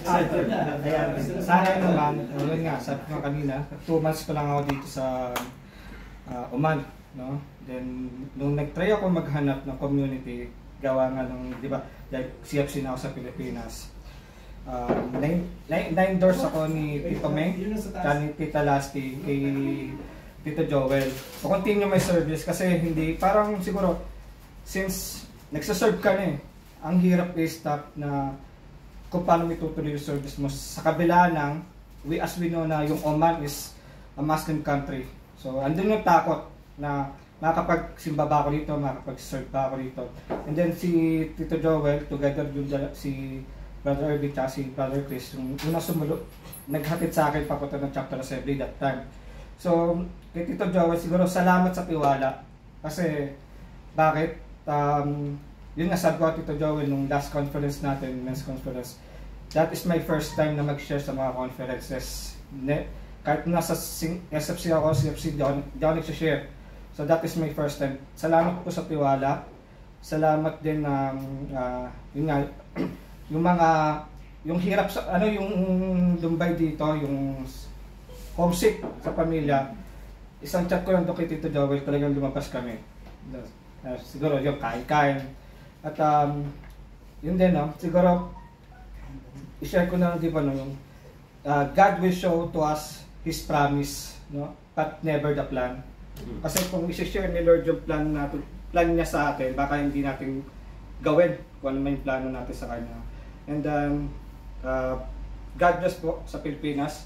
Ayan, sa akin naman, yun nga, sabi ko kanina, 2 months pa lang ako dito sa Oman, no? Then, nung nag-try ako maghanap ng community, gawa nga ng, di ba, CFC na ako sa Pilipinas. Na-endorse ako ni Tito Meng, ni Tita Lasty, kay Tito Joel. So, continue my service kasi hindi, parang siguro, since nagsaserve ka na ang hirap i-stop na kung paano itutuloy yung service mo sa kabila ng, as we know na yung Oman is a Muslim country. So, andun yung takot na makakapag-simba ba ako dito, makakapag-serve ba ako dito. And then si Tito Joel, together yung si Brother Irving at si Brother Chris, yung unang sumulo, naghatid sa akin papunta ng chapter assembly that time. So, kay Tito Joel, siguro salamat sa tiwala. Kasi, bakit? Yun nga sabi ko Tito Joel nung last conference natin, men's conference, that is my first time na mag-share sa mga conferences. Kahit nasa SFC ako, CFC, di ako nag-share. So that is my first time. Salamat po sa tiwala. Salamat din na yun nga, yung hirap sa, yung lumbay dito, yung homesick sa pamilya. Isang chat ko lang doon kay Tito Joel, talagang lumabas kami. Siguro yung kain-kain. At yun din, no? Siguro i-share ko na lang, di ba, no? Yung God will show to us His promise, no? But never the plan. Kasi kung i-share ni Lord yung plan niya sa atin, baka hindi natin gawin kung ano may plano natin sa Kanya. And God bless po sa Pilipinas.